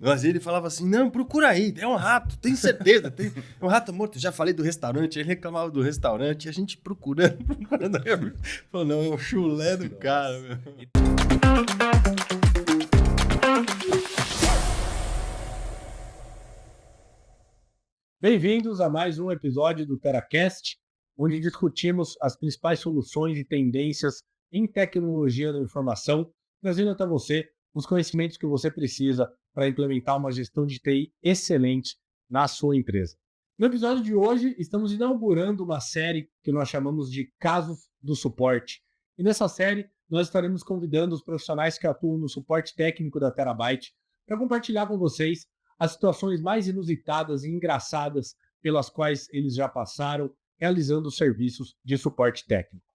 Mas ele falava assim, não, procura aí, é um rato, tenho certeza, é um rato morto. Eu já falei do restaurante, ele reclamava do restaurante, e a gente procurando. Falou, não, é o chulé do cara, meu. Bem-vindos a mais um episódio do TeraCast, onde discutimos as principais soluções e tendências em tecnologia da informação, trazendo até você os conhecimentos que você precisa para implementar uma gestão de TI excelente na sua empresa. No episódio de hoje, estamos inaugurando uma série que nós chamamos de Casos do Suporte. E nessa série, nós estaremos convidando os profissionais que atuam no suporte técnico da Terabyte para compartilhar com vocês as situações mais inusitadas e engraçadas pelas quais eles já passaram realizando serviços de suporte técnico.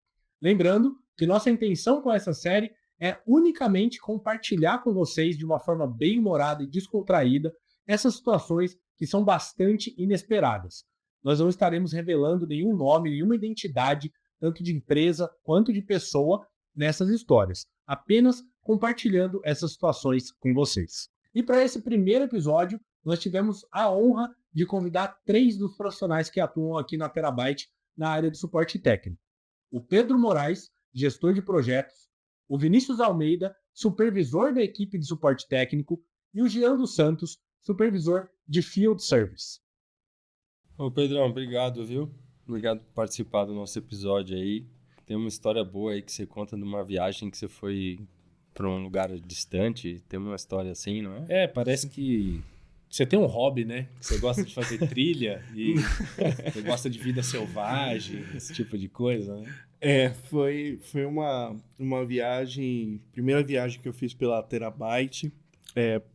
Lembrando que nossa intenção com essa série é unicamente compartilhar com vocês de uma forma bem humorada e descontraída essas situações que são bastante inesperadas. Nós não estaremos revelando nenhum nome, nenhuma identidade, tanto de empresa quanto de pessoa, nessas histórias, apenas compartilhando essas situações com vocês. E para esse primeiro episódio, nós tivemos a honra de convidar 3 dos profissionais que atuam aqui na Terabyte na área de suporte técnico. O Pedro Moraes, gestor de projetos, o Vinícius Almeida, supervisor da equipe de suporte técnico, e o Jean dos Santos, supervisor de Field Service. Ô Pedrão, obrigado, viu? Obrigado por participar do nosso episódio aí. Tem uma história boa aí que você conta de uma viagem que você foi para um lugar distante. Tem uma história assim, não é? Parece que você tem um hobby, né? Você gosta de fazer trilha e você gosta de vida selvagem, esse tipo de coisa, né? Foi uma viagem, primeira viagem que eu fiz pela Terabyte,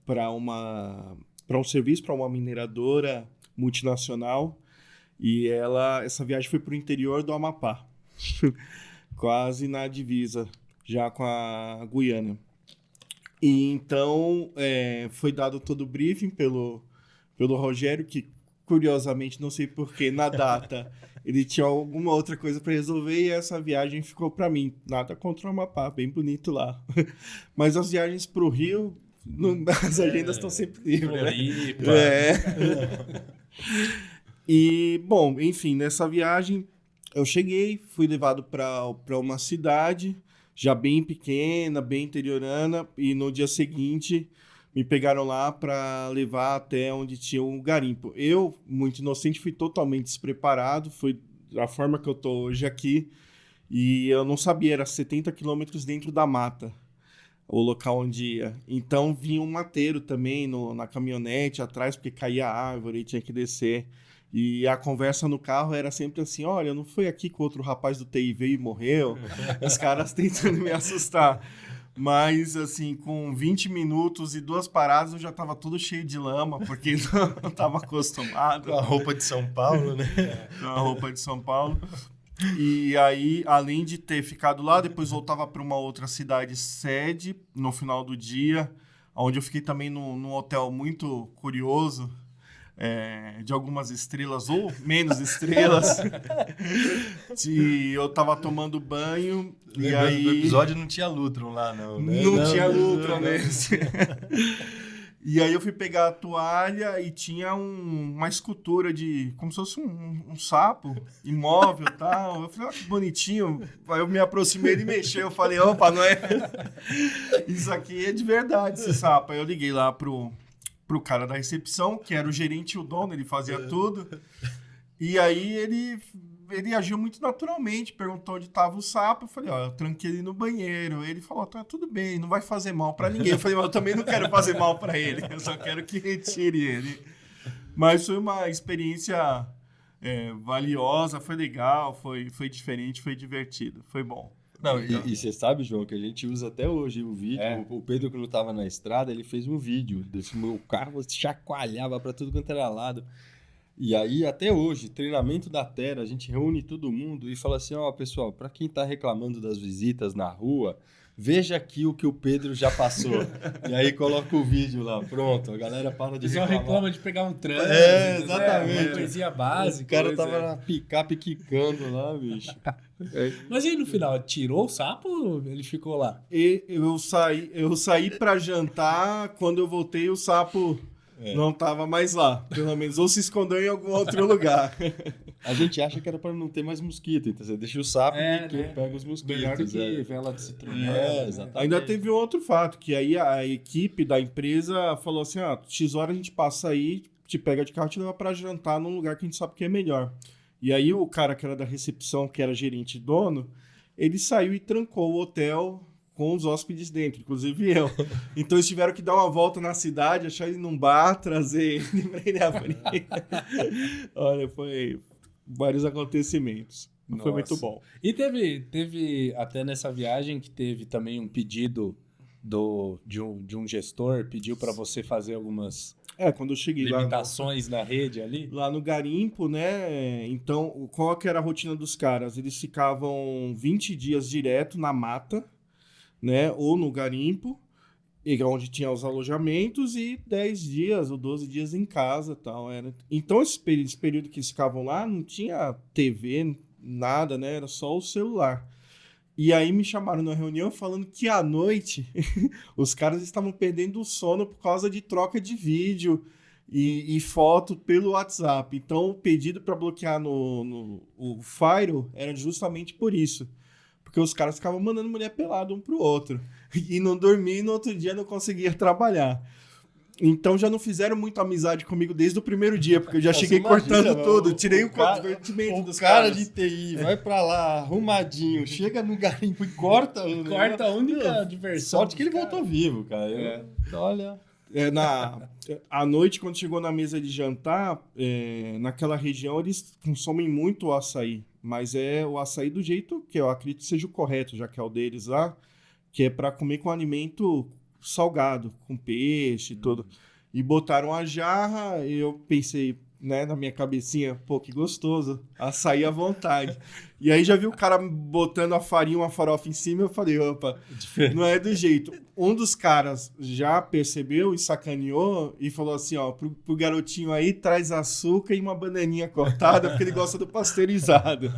para um serviço, para uma mineradora multinacional, e essa viagem foi para o interior do Amapá, quase na divisa, já com a Guiana. E então foi dado todo o briefing pelo Rogério, que curiosamente, não sei porquê, na data ele tinha alguma outra coisa para resolver e essa viagem ficou para mim. Nada contra o Amapá, bem bonito lá. Mas as viagens para o Rio, as agendas estão sempre livres, né? E, bom, enfim, nessa viagem eu cheguei, fui levado para uma cidade já bem pequena, bem interiorana, e no dia seguinte me pegaram lá para levar até onde tinha um garimpo. Eu, muito inocente, fui totalmente despreparado, foi a forma que eu tô hoje aqui, e eu não sabia, era 70 quilômetros dentro da mata, o local onde ia. Então vinha um mateiro também na caminhonete atrás, porque caía árvore e tinha que descer. E a conversa no carro era sempre assim, olha, não foi aqui que o outro rapaz do TI veio e morreu? Os caras tentando me assustar. Mas, assim, com 20 minutos e 2 paradas, eu já estava todo cheio de lama, porque não estava acostumado. Com a roupa de São Paulo, né? Com a roupa de São Paulo. E aí, além de ter ficado lá, depois voltava para uma outra cidade sede, no final do dia, onde eu fiquei também num hotel muito curioso, de algumas estrelas ou menos estrelas. Eu tava tomando banho. E aí no episódio não tinha Lutron lá, não, né? Não tinha Lutron nesse. E aí eu fui pegar a toalha e tinha uma escultura de... como se fosse um sapo imóvel e tal. Eu falei, que bonitinho. Aí eu me aproximei, ele mexeu. Eu falei, opa, não é... Isso aqui é de verdade, esse sapo. Aí eu liguei lá pro cara da recepção, que era o gerente e o dono, ele fazia tudo. E aí ele agiu muito naturalmente, perguntou onde estava o sapo. Eu falei, eu tranquei ele no banheiro. Ele falou, tá tudo bem, não vai fazer mal para ninguém. Eu falei, mas eu também não quero fazer mal para ele, eu só quero que retire ele. Mas foi uma experiência valiosa, foi legal, foi diferente, foi divertido, foi bom. Não, e você sabe, João, que a gente usa até hoje o vídeo. O Pedro, quando estava na estrada, ele fez um vídeo desse meu carro, chacoalhava para tudo quanto era lado. E aí, até hoje, treinamento da Tera, a gente reúne todo mundo e fala assim, pessoal, para quem está reclamando das visitas na rua, Veja aqui o que o Pedro já passou. E aí coloca o vídeo lá. Pronto, a galera para de Só reclamar. reclama de pegar um trânsito. Exatamente. Uma coisinha básica. O cara tava na picape quicando lá, bicho. Mas e aí no final, tirou o sapo ou ele ficou lá? E eu saí pra jantar, quando eu voltei o sapo não tava mais lá. Pelo menos, ou se escondeu em algum outro lugar. A gente acha que era pra não ter mais mosquito, então você deixa o sapo que né? pega os mosquitos. Melhor do que vela de citrone. Exatamente. Ainda teve um outro fato, que aí a equipe da empresa falou assim, X hora a gente passa aí, te pega de carro e te leva pra jantar num lugar que a gente sabe que é melhor. E aí o cara que era da recepção, que era gerente e dono, ele saiu e trancou o hotel com os hóspedes dentro, inclusive eu. Então eles tiveram que dar uma volta na cidade, achar ele num bar, trazer ele pra ele abrir. Olha, foi vários acontecimentos. Foi muito bom. E teve até nessa viagem que teve também um pedido de um gestor, pediu para você fazer algumas Quando eu cheguei limitações na rede ali. lá no garimpo, né? Então, qual que era a rotina dos caras? Eles ficavam 20 dias direto na mata, né? Ou no garimpo, onde tinha os alojamentos, e 10 dias ou 12 dias em casa e tal. Então, esse período que eles ficavam lá, não tinha TV, nada, né? Era só o celular. E aí me chamaram na reunião falando que à noite os caras estavam perdendo o sono por causa de troca de vídeo e foto pelo WhatsApp. Então, o pedido para bloquear o Firewall era justamente por isso. Porque os caras ficavam mandando mulher pelada um pro outro. E não dormia e no outro dia não conseguia trabalhar. Então já não fizeram muito amizade comigo desde o primeiro dia, porque eu já cheguei cortando tudo, tirei o convertimento dos caras. O cara de TI vai pra lá, arrumadinho, chega no garimpo e corta Corta a única diversão. Sorte que ele voltou vivo, cara. Olha... À noite, quando chegou na mesa de jantar, naquela região eles consomem muito o açaí, mas é o açaí do jeito que eu acredito seja o correto, já que é o deles lá, que é para comer com alimento salgado, com peixe e tudo. E botaram a jarra, e eu pensei, né, na minha cabecinha, pô, que gostoso, açaí à vontade. E aí já vi o cara botando a farinha, uma farofa em cima, eu falei, opa, não é do jeito. Um dos caras já percebeu e sacaneou e falou assim, pro garotinho aí, traz açúcar e uma bananinha cortada, porque ele gosta do pasteurizado.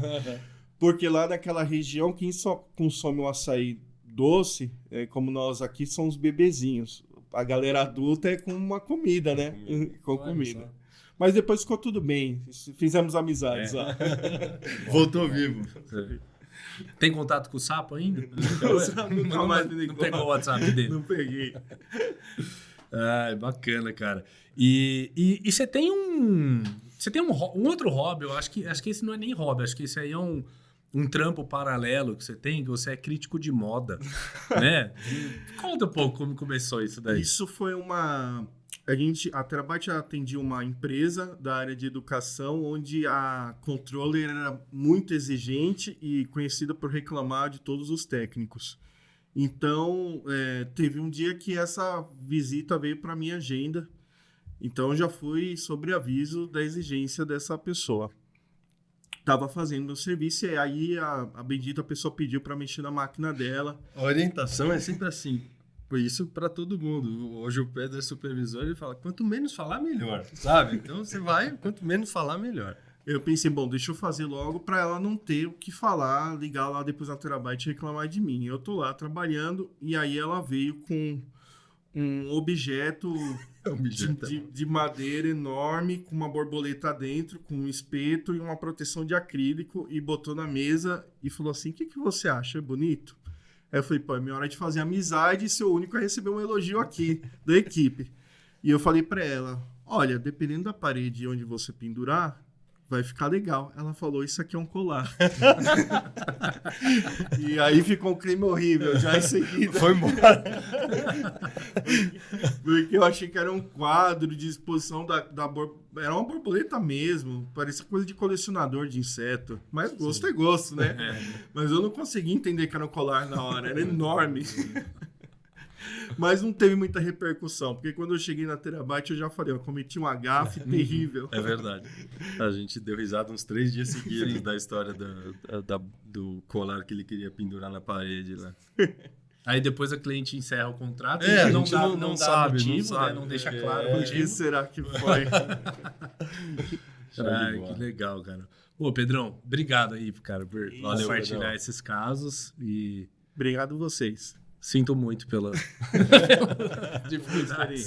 Porque lá naquela região, quem só consome o açaí doce, como nós aqui, são os bebezinhos. A galera adulta é com uma comida, né? Com comida. Mas depois ficou tudo bem. Fizemos amizades lá. Voltou vivo. Tem contato com o sapo ainda? Não pegou o WhatsApp dele? Não peguei. Bacana, cara. E você tem um outro hobby, eu acho que esse não é nem hobby, acho que esse aí é um trampo paralelo que você tem, que você é crítico de moda, né? Conta um pouco como começou isso daí. Isso foi a Terabyte atendia uma empresa da área de educação onde a controller era muito exigente e conhecida por reclamar de todos os técnicos. Então, teve um dia que essa visita veio para minha agenda. Então, já fui sobre aviso da exigência dessa pessoa. Estava fazendo meu serviço e aí a bendita pessoa pediu para mexer na máquina dela. A orientação é sempre assim. Por isso, para todo mundo. Hoje o Pedro é supervisor e ele fala, quanto menos falar, melhor, sabe? Então você vai, quanto menos falar, melhor. Eu pensei, bom, deixa eu fazer logo para ela não ter o que falar, ligar lá depois na Terabyte e reclamar de mim. Eu tô lá trabalhando e aí ela veio com um objeto de madeira enorme, com uma borboleta dentro, com um espeto e uma proteção de acrílico e botou na mesa e falou assim, o que você acha? É bonito? Aí eu falei, pô, é minha hora de fazer amizade e ser o único a receber um elogio aqui da equipe. E eu falei pra ela, olha, dependendo da parede onde você pendurar, vai ficar legal. Ela falou, isso aqui é um colar. E aí ficou um crime horrível, já em seguida. Foi embora. Porque eu achei que era um quadro de exposição era uma borboleta mesmo, parecia coisa de colecionador de inseto. Mas gosto é gosto, né? Mas eu não consegui entender que era um colar na hora, era enorme. Mas não teve muita repercussão, porque quando eu cheguei na Terabyte eu já falei, eu cometi um gafe terrível. É verdade. A gente deu risada uns 3 dias seguidos da história do colar que ele queria pendurar na parede lá. Aí depois a cliente encerra o contrato, É, a a gente gente não não dá sabe, motivo, não né? sabe. Não deixa É, claro o Por motivo. que será que foi? Show de Ai, bola. que legal, cara. Pô, Pedrão, obrigado aí, cara, por Valeu, compartilhar Pedrão. esses casos e Obrigado vocês. sinto muito pela dificuldade.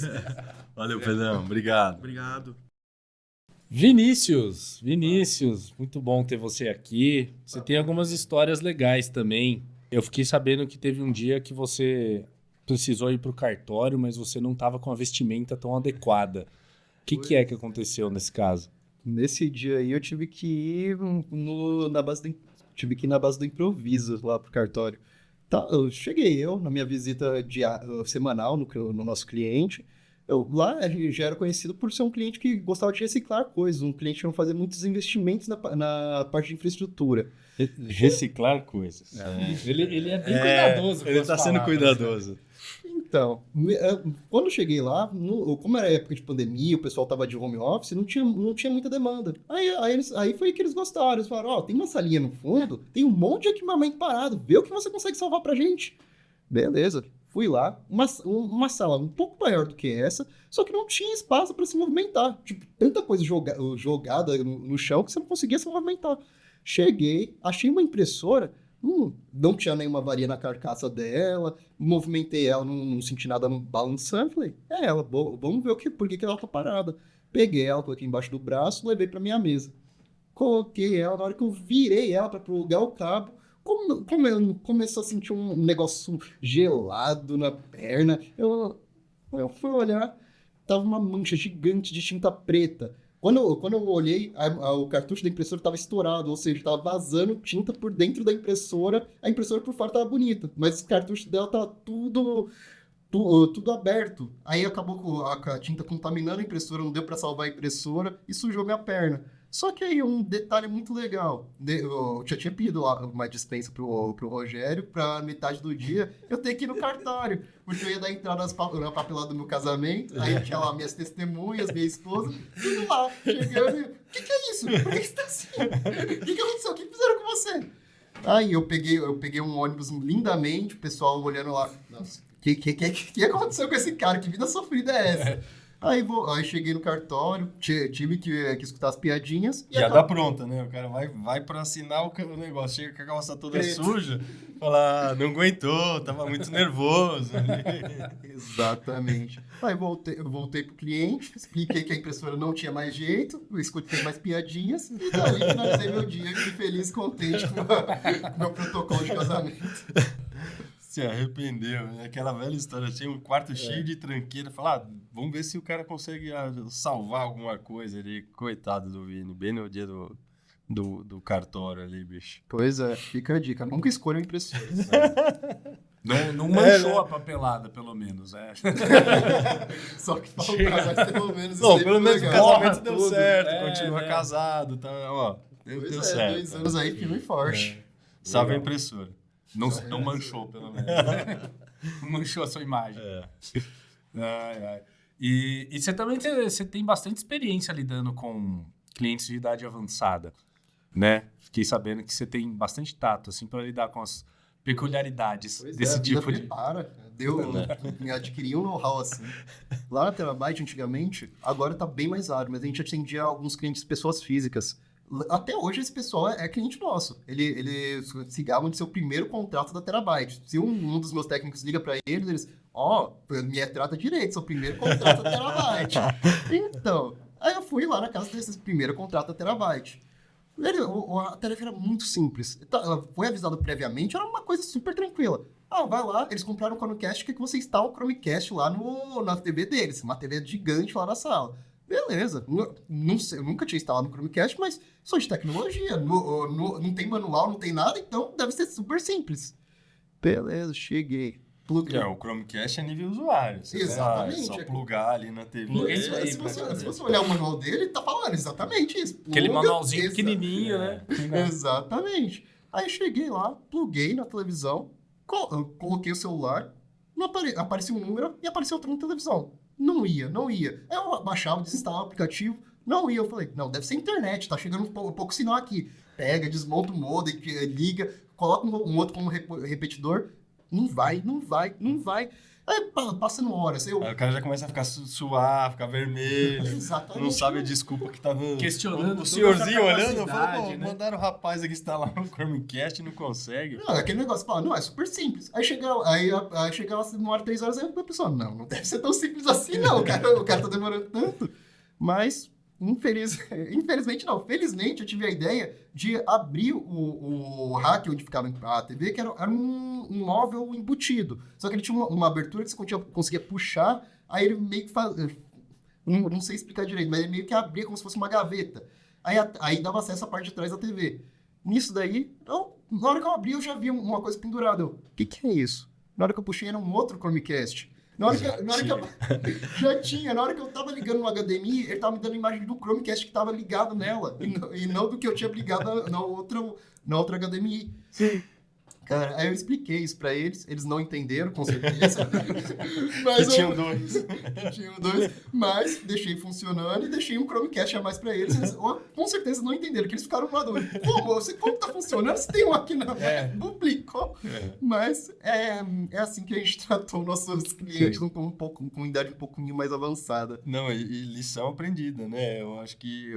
Valeu, Pedrão. Obrigado. Obrigado. Vinícius, muito bom ter você aqui. Você tem algumas histórias legais também. Eu fiquei sabendo que teve um dia que você precisou ir pro cartório, mas você não estava com a vestimenta tão adequada. O que é que aconteceu nesse caso? Nesse dia aí eu tive que ir tive que ir na base do improviso lá pro cartório. Tá, eu na minha visita semanal no nosso cliente. Lá ele já era conhecido por ser um cliente que gostava de reciclar coisas, um cliente que não fazia muitos investimentos na parte de infraestrutura. Reciclar coisas. Ele é bem cuidadoso. Ele tá sendo cuidadoso. Então, quando eu cheguei lá, como era época de pandemia, o pessoal tava de home office, não tinha muita demanda. Aí foi que eles gostaram. Eles falaram, ó, tem uma salinha no fundo, tem um monte de equipamento parado, vê o que você consegue salvar pra gente. Beleza, fui lá, uma sala um pouco maior do que essa, só que não tinha espaço pra se movimentar. Tipo, tanta coisa jogada no chão que você não conseguia se movimentar. Cheguei, achei uma impressora, não tinha nenhuma avaria na carcaça dela, movimentei ela, não senti nada balançando, falei, é ela, vamos ver por que ela tá parada. Peguei ela, coloquei embaixo do braço, levei pra minha mesa. Coloquei ela, na hora que eu virei ela pra plugar o cabo, como eu começou a sentir um negócio gelado na perna, eu fui olhar, tava uma mancha gigante de tinta preta. Quando eu olhei, o cartucho da impressora estava estourado, ou seja, estava vazando tinta por dentro da impressora. A impressora por fora estava bonita, mas o cartucho dela estava tudo aberto. Aí acabou com a tinta contaminando a impressora, não deu para salvar a impressora e sujou minha perna. Só que aí um detalhe muito legal, eu já tinha pedido lá uma dispensa pro Rogério, para metade do dia eu ter que ir no cartório, porque eu ia dar entrada na papelada do meu casamento, aí tinha lá minhas testemunhas, minha esposa, tudo lá, chegando e, o que é isso? Por que você tá assim? O que aconteceu? O que fizeram com você? Aí eu peguei um ônibus lindamente, o pessoal olhando lá, nossa, o que aconteceu com esse cara? Que vida sofrida é essa? Aí cheguei no cartório, tive que escutar as piadinhas. Já dá pronta, né? O cara vai pra assinar o negócio, chega com a calça toda suja, fala, não aguentou, tava muito nervoso. Exatamente. Aí eu voltei pro cliente, expliquei que a impressora não tinha mais jeito, eu escutei mais piadinhas, e daí finalizei meu dia, fiquei feliz e contente com o meu protocolo de casamento. Se arrependeu, né? Aquela velha história, tinha um quarto cheio de tranqueira, falar, vamos ver se o cara consegue salvar alguma coisa ali, coitado do Vini, bem no dia do cartório ali, bicho. Pois é, fica a dica, nunca escolha a impressora. Não manchou a papelada, pelo menos. Só que faltava, mas pelo menos isso Não, aí pelo foi menos o legal. casamento deu tudo. certo, continua casado, tá, ó, Pois deu é, certo. 2 anos aí, firme e forte. Salve a impressora. Não manchou, pelo menos. Não manchou a sua imagem. Ai. E você também tem bastante experiência lidando com clientes de idade avançada, né? Fiquei sabendo que você tem bastante tato, assim, para lidar com as peculiaridades Pois desse é, a vida tipo de... prepara. Me adquiri um know-how assim. Lá na Terabyte, antigamente, agora tá bem mais raro, mas a gente atendia alguns clientes, pessoas físicas. Até hoje esse pessoal é cliente nosso. Eles se gabam de ser o primeiro contrato da Terabyte. Se um dos meus técnicos liga pra eles, me trata direito, seu primeiro contrato da Terabyte. Então, aí eu fui lá na casa desse primeiro contrato da Terabyte. A tarefa era muito simples. Foi avisado previamente, era uma coisa super tranquila. Vai lá, eles compraram o Chromecast, quer que você instale o Chromecast lá na TV deles. Uma TV gigante lá na sala. Beleza, não sei, eu nunca tinha instalado no Chromecast, mas sou de tecnologia, não tem manual, não tem nada, então deve ser super simples. Beleza, cheguei. O Chromecast é nível usuário. Exatamente. Só plugar ali na TV. Se você olhar o manual dele, tá falando exatamente isso. Aquele manualzinho pequenininho, né? Exatamente. Aí cheguei lá, pluguei na televisão, coloquei o celular, apareceu um número e apareceu outro na televisão. Não ia. Aí eu baixava, desinstalava o aplicativo, não ia. Eu falei, não, deve ser internet, tá chegando um pouco sinal aqui. Pega, desmonta o modem, liga, coloca um outro como repetidor. não vai. Aí passando horas, Aí o cara já começa a ficar suar, ficar vermelho. Exatamente. Não sabe a desculpa que tá dando. Questionando O toda senhorzinho essa olhando, eu capacidade, falo, pô, né? mandaram o rapaz aqui instalar no Chromecast e não consegue. Não, aquele negócio, fala, não, é super simples. Aí chega lá, demora 3 horas, aí a pessoa, não deve ser tão simples assim, não. O cara tá demorando tanto. Mas, infelizmente não. Felizmente, eu tive a ideia de abrir o rack onde ficava a TV, que era um móvel embutido. Só que ele tinha uma abertura que você conseguia puxar, aí ele meio que fazia... Não sei explicar direito, mas ele meio que abria como se fosse uma gaveta. Aí dava acesso à parte de trás da TV. Nisso daí, na hora que eu abri, eu já vi uma coisa pendurada. O que é isso? Na hora que eu puxei, era um outro Chromecast. Na hora que eu já tinha. Na hora que eu tava ligando no HDMI, ele tava me dando a imagem do Chromecast que tava ligado nela. E não do que eu tinha ligado na outra HDMI. Sim. Cara, aí eu expliquei isso pra eles não entenderam, com certeza. Mas Que tinham dois. tinham dois, mas deixei funcionando e deixei um Chromecast a mais pra eles. Eles com certeza não entenderam, que eles ficaram lá doido. Como tá funcionando? Se tem um aqui na duplicou. Mas é assim que a gente tratou nossos clientes com idade um pouquinho mais avançada. Não, e lição aprendida, né? Eu acho que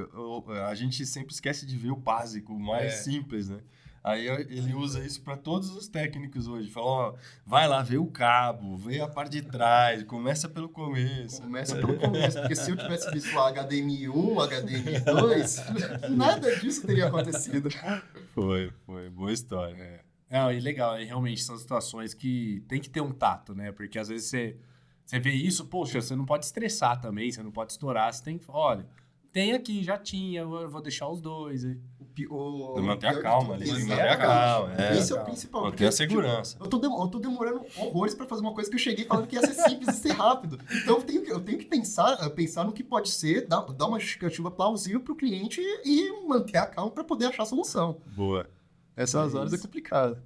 a gente sempre esquece de ver o básico, o mais simples, né? Aí ele usa isso para todos os técnicos hoje. Fala, ó, vai lá, vê o cabo, vê a parte de trás, começa pelo começo. Começa pelo começo, porque se eu tivesse visto a HDMI 1, HDMI 2, nada disso teria acontecido. Foi, boa história. Não, e legal, e realmente são situações que tem que ter um tato, né? Porque às vezes você vê isso, poxa, você não pode estressar também, você não pode estourar, você tem que, olha, tem aqui, já tinha, eu vou deixar os dois aí. Manter a calma ali, Exatamente. manter a calma. Esse é o principal. Manter a segurança. Eu tô demorando horrores pra fazer uma coisa que eu cheguei falando que ia ser simples e ser rápido. Então eu tenho que pensar no que pode ser, dar uma justificativa plausível pro cliente e manter a calma pra poder achar a solução. Boa. Essas horas é complicado.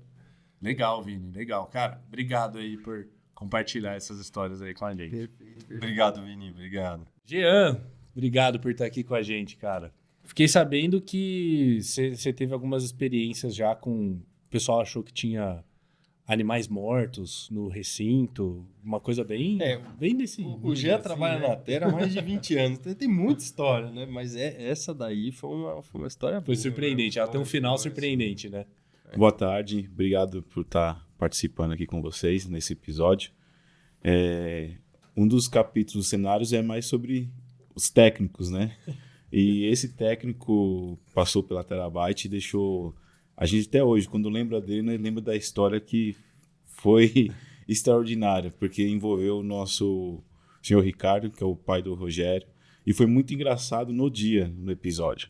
Legal, Vini, legal. Cara, obrigado aí por compartilhar essas histórias aí com a gente. Obrigado, Vini, obrigado. Jean, obrigado por estar aqui com a gente, cara. Fiquei sabendo que você teve algumas experiências já com... O pessoal achou que tinha animais mortos no recinto, uma coisa bem desse... O Jean trabalha na Terra há mais de 20 anos, tem muita história, né? Mas essa daí foi uma história Foi boa, surpreendente, né? ela tem um final surpreendente, né? Boa tarde, obrigado por estar participando aqui com vocês nesse episódio. Um dos capítulos dos cenários é mais sobre os técnicos, né? E esse técnico passou pela Terabyte e deixou... A gente até hoje, quando lembra dele, nós lembra da história que foi extraordinária, porque envolveu o nosso senhor Ricardo, que é o pai do Rogério, e foi muito engraçado no episódio.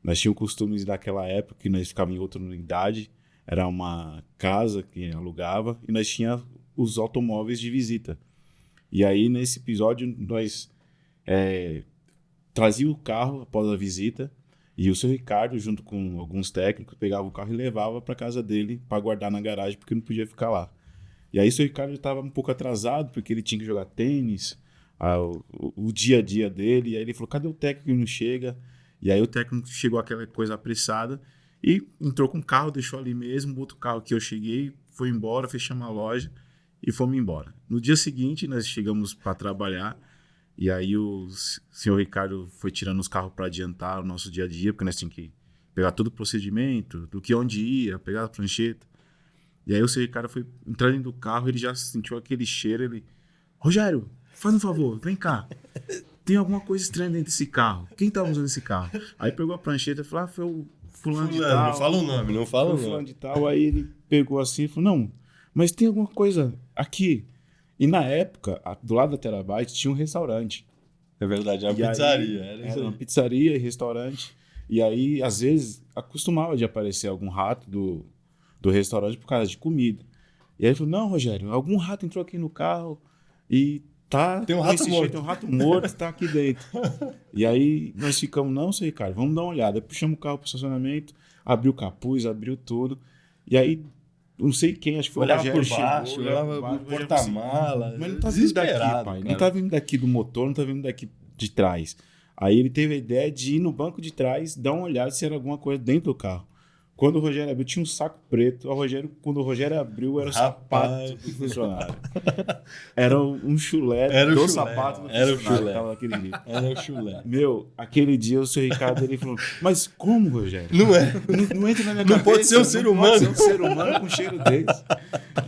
Nós tínhamos costumes daquela época que nós ficávamos em outra unidade, era uma casa que alugava, e nós tínhamos os automóveis de visita. E aí, nesse episódio, nós trazia o carro após a visita, e o seu Ricardo, junto com alguns técnicos, pegava o carro e levava para casa dele para guardar na garagem, porque não podia ficar lá. E aí o seu Ricardo estava um pouco atrasado, porque ele tinha que jogar tênis, o dia a dia dele, e aí ele falou, cadê o técnico que não chega? E aí o técnico chegou aquela coisa apressada, e entrou com o carro, deixou ali mesmo, outro carro que eu cheguei, foi embora, fechamos a loja, e fomos embora. No dia seguinte, nós chegamos para trabalhar, e aí o senhor Ricardo foi tirando os carros para adiantar o nosso dia a dia, porque nós tínhamos que pegar todo o procedimento, do que onde ia, pegar a prancheta. E aí o senhor Ricardo foi entrando dentro do carro, ele já sentiu aquele cheiro, ele... Rogério, faz um favor, vem cá. Tem alguma coisa estranha dentro desse carro. Quem tá usando esse carro? Aí pegou a prancheta e falou, foi o fulano de tal. Não fala o nome, não fala o nome. Fulano de tal, aí ele pegou assim e falou, não, mas tem alguma coisa aqui. E na época, do lado da Terabyte, tinha um restaurante. É verdade, é uma pizzaria. Era uma pizzaria e restaurante. E aí, às vezes, acostumava de aparecer algum rato do restaurante por causa de comida. E aí ele falou, não, Rogério, algum rato entrou aqui no carro e tá... Tem um rato morto. Tem um rato morto, tá aqui dentro. E aí nós ficamos, não, seu Ricardo, vamos dar uma olhada. Aí puxamos o carro pro estacionamento, abriu o capuz, abriu tudo. E aí... Não sei quem, acho que foi olhava o Rogério. por baixo, olhava por porta-mala. Mas não tá vindo daqui, pai. Não tá vindo daqui do motor, não tá vindo daqui de trás. Aí ele teve a ideia de ir no banco de trás, dar uma olhada se era alguma coisa dentro do carro. Quando o Rogério abriu, tinha um saco preto. Quando o Rogério abriu, era o sapato do funcionário. Era um chulé do sapato do Era o funcionário. chulé. Tava naquele dia. Era o chulé. Meu, aquele dia o seu Ricardo ele falou: mas como, Rogério? Não é. Não entra na minha Não cabeça. pode ser um ser humano. Pode ser um ser humano com cheiro desse.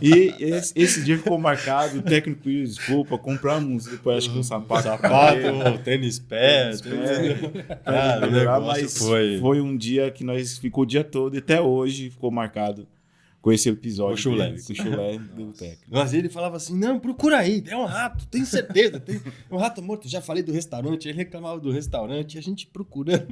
E esse dia ficou marcado. O técnico pediu desculpa. Compramos depois, acho que um sapato. Tênis pé. Cara, o negócio Mas foi um dia que nós ficou o dia todo e até hoje ficou marcado com esse episódio. O chulé. dele, com o chulé do técnico. Mas ele falava assim, não, procura aí, é um rato, tenho certeza, tem um rato morto. Já falei do restaurante, ele reclamava do restaurante, a gente procurando.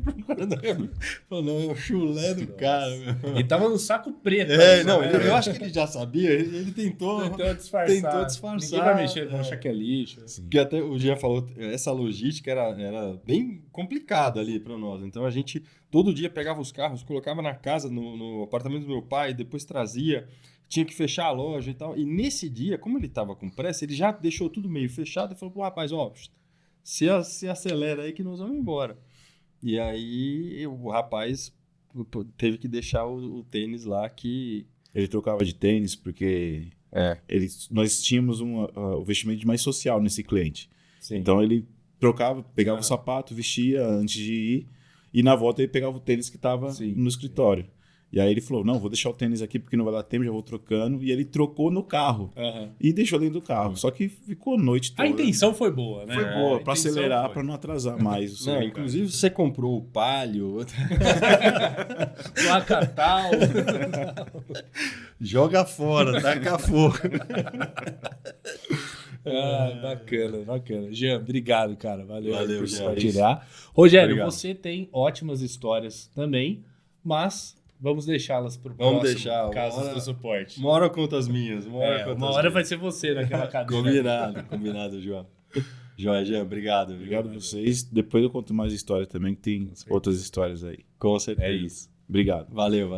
Falou, não, é o chulé do cara, meu. Ele tava no saco preto. Não, eu acho que ele já sabia, ele tentou disfarçar. Ninguém vai mexer, vão achar que é lixo. Porque até o Jean falou, essa logística era bem complicada ali para nós. Então a gente todo dia pegava os carros, colocava na casa, no apartamento do meu pai, depois trazia, tinha que fechar a loja e tal. E nesse dia, como ele estava com pressa, ele já deixou tudo meio fechado e falou pro rapaz, ó, se acelera aí que nós vamos embora. E aí o rapaz teve que deixar o tênis lá que... Ele trocava de tênis porque nós tínhamos o vestimento mais social nesse cliente. Sim. Então ele pegava o sapato, vestia antes de ir e na volta ele pegava o tênis que estava no escritório. E aí ele falou, não, vou deixar o tênis aqui porque não vai dar tempo, já vou trocando. E ele trocou no carro e deixou dentro do carro. Só que ficou a noite toda. A intenção foi boa, né? Foi boa, para acelerar, foi. para não atrasar mais. Não, inclusive você comprou o Palio. Placa tal. Joga fora, taca fogo. Bacana. Jean, obrigado, cara. Valeu por Jean. compartilhar. Rogério, Obrigado. você tem ótimas histórias também, mas vamos deixá-las para o Vamos próximo deixar, casos uma hora- do suporte. Uma hora conta as minhas. Uma hora vai ser você naquela cadeira. Combinado, João. Joia, Jean, obrigado. Obrigado a vocês. Depois eu conto mais histórias também, que tem outras histórias aí. Com certeza. É isso. Obrigado. Valeu.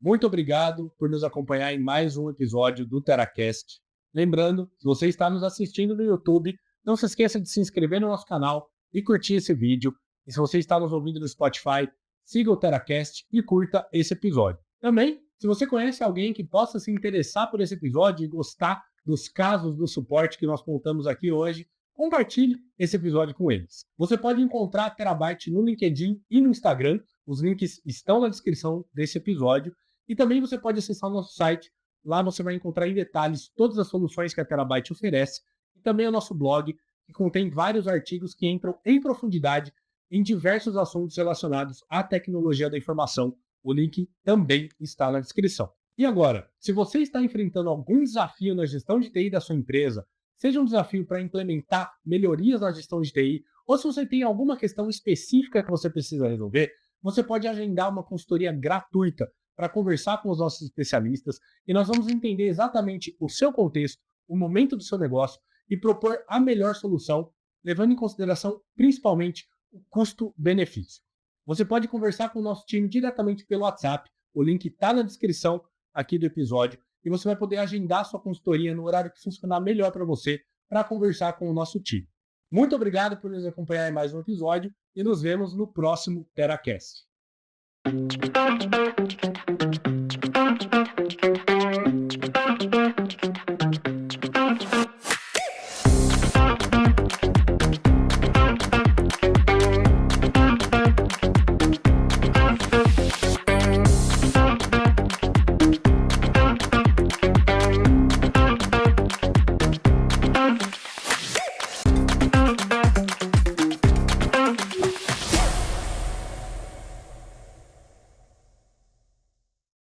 Muito obrigado por nos acompanhar em mais um episódio do TeraCast. Lembrando, se você está nos assistindo no YouTube, não se esqueça de se inscrever no nosso canal e curtir esse vídeo. E se você está nos ouvindo no Spotify, siga o TeraCast e curta esse episódio. Também, se você conhece alguém que possa se interessar por esse episódio e gostar dos casos do suporte que nós contamos aqui hoje, compartilhe esse episódio com eles. Você pode encontrar a Terabyte no LinkedIn e no Instagram. Os links estão na descrição desse episódio. E também você pode acessar o nosso site. Lá você vai encontrar em detalhes todas as soluções que a Terabyte oferece. E também o nosso blog, que contém vários artigos que entram em profundidade em diversos assuntos relacionados à tecnologia da informação. O link também está na descrição. E agora, se você está enfrentando algum desafio na gestão de TI da sua empresa, seja um desafio para implementar melhorias na gestão de TI, ou se você tem alguma questão específica que você precisa resolver, você pode agendar uma consultoria gratuita para conversar com os nossos especialistas e nós vamos entender exatamente o seu contexto, o momento do seu negócio e propor a melhor solução, levando em consideração principalmente o custo-benefício. Você pode conversar com o nosso time diretamente pelo WhatsApp, o link está na descrição aqui do episódio e você vai poder agendar sua consultoria no horário que funcionar melhor para você para conversar com o nosso time. Muito obrigado por nos acompanhar em mais um episódio e nos vemos no próximo TeraCast.